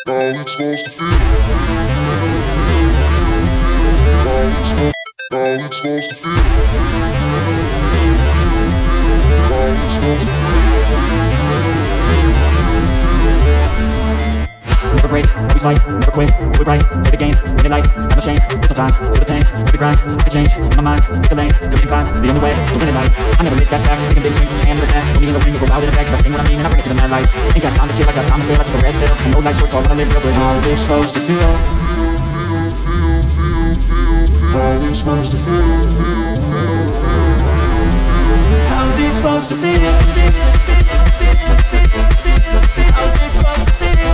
it's supposed to feel. How it's supposed to feel. Never break, always fight, never quit, do it right, play the game, win it life, have no shame, there's no time, feel the pain, make the grind, make the change, in my mind, make the lane, do it and climb, the only way, to win it life, I never miss, that's fact, taking big swings, push hand to the back, put me in the ring, go out in effect, 'cause I sing what I mean, and I bring it to the mad light, ain't got time to kill, I got time to feel, I took a red pill, I know life's short, so I wanna live real good, how's it supposed to feel? How's it supposed to feel? How's it supposed to feel? How's it supposed to feel?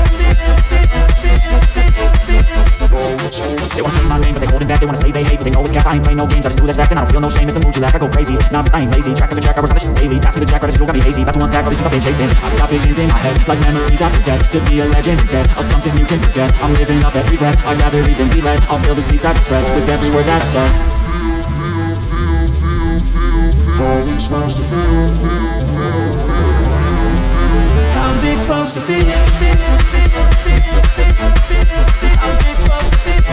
They wanna say my name, but they holding back. They wanna say they hate, but they know it's cap. I ain't playing no games, I just do this fact, and I don't feel no shame. It's a mood you lack, I go crazy. Nah, I ain't lazy. Track after track, I work on this shit daily. Pass me the jack, or this fuel got me hazy. About to unpack all these shit I've been chasing. I've got visions in my head, like memories I forget. To be a legend instead of something you can forget. I'm living up every breath, I'd rather lead than be led. I'll fill the seats as I spread with every word that I said. How's it supposed to feel? How's it supposed to feel? How's it supposed to feel? How it's supposed to feel.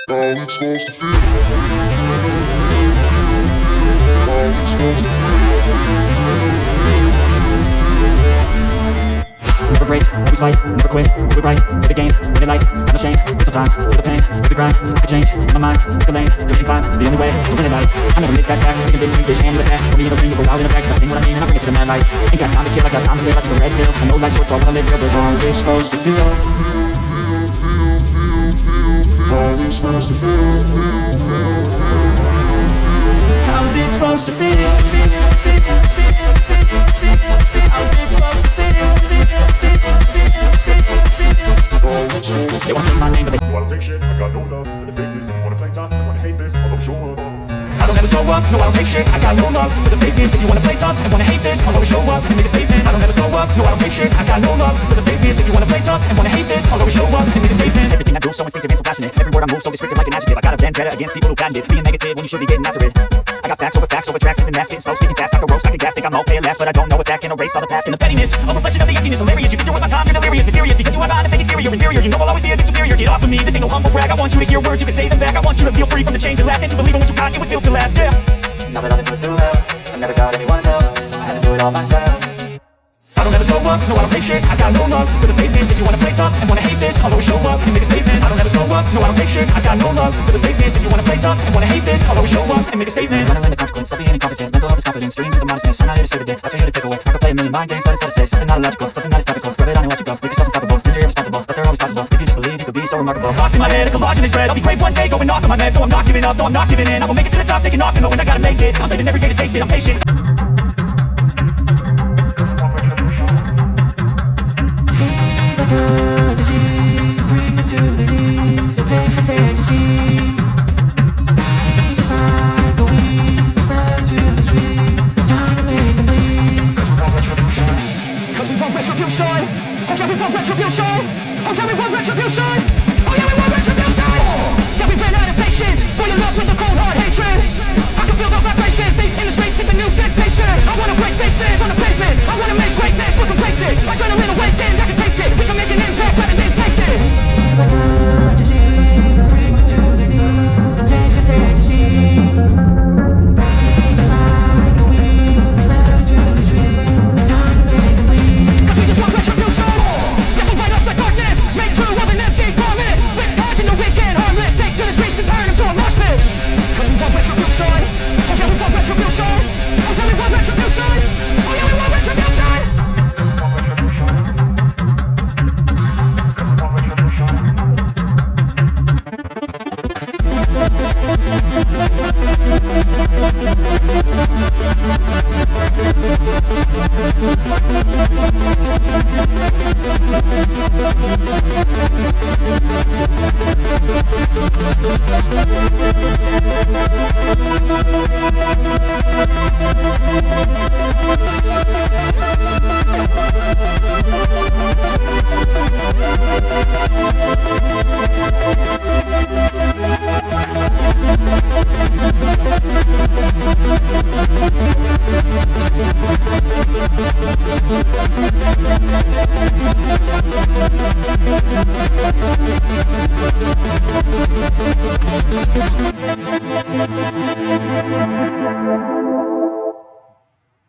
How it's supposed to feel. Never break, always fight, never quit, do it right, play the game, win it life, have no shame, there's no time, feel the pain, make the grind, make the change, in my mind, make the lane, do it and climb, the only way, to win it life, I never miss, that's fact, taking big swings, bitch, hand to the back, put me in the ring, go out in effect, 'cause I sing what I mean, and I bring it to the mad light, ain't got time to kill, I got time to feel, I took a red pill, I know life's short, so I wanna live real good, how's it supposed to feel? How's it supposed to feel? How's it supposed to feel? They wanna say my name, but they No, I don't take shit, I got no love for the fakeness. If you wanna play tough, and wanna hate this, I'll show up. I don't ever slow up, no I don't take shit, I got no love for the fakeness. If you wanna play tough and wanna hate this, I'll always show up and make a statement. I don't ever slow up, no I don't take shit, I got no love for the fakeness. If you wanna play tough and wanna hate this, I'll always show up and make a statement. Everything I do so instinctive and so passionate, every word I move so descriptive like an adjective. I got a vendetta against people who patent it, being negative when you should be getting after it. I got facts over tracks, and that's getting slow, speaking fast, like a roast, like a gas. Think I'm okay at last, but I don't know if that can erase all the past and the pettiness. A reflection of the emptiness, hilarious. You can do with my time, you're delirious, mysterious, because you have behind a fake exterior, inferior. You know I'll always be a bit superior. Get off of me, this ain't no humble brag. I want you to hear words, you can say them back. I want you to feel free from the chains that last, and to believe in what you got, it was built to last. Yeah. Now that I've been put through hell, I've never got anyone's help. I had to do it all myself. I don't ever slow up, no I don't take shit, I got no love for the fakeness. If you wanna play tough and wanna hate this, I'll always show up and make a statement. I don't ever slow up, no I don't take shit, I got no love for the fakeness. If you wanna play tough and wanna hate this, I'll always show up and make a statement. Gonna learn the consequence of being incompetent. Mental health is confidence, dreams is a modestness. I'm not here to save the day, that's what you're here to take away. I could play a million mind games, but it's hard to say something not illogical, something not topical. Rub it on and watch it go, make yourself unstoppable. Think you're irresponsible, but they're always possible. If you just believe, you could be so remarkable. Thoughts in my head, a collage in this bread. I'll be great one day, going off on my meds. No, I'm not giving up, no, I'm not giving in. I will make it to the top, taking off and knowing I gotta make it. I'm saving every day to taste it, I'm patient.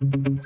Thank you.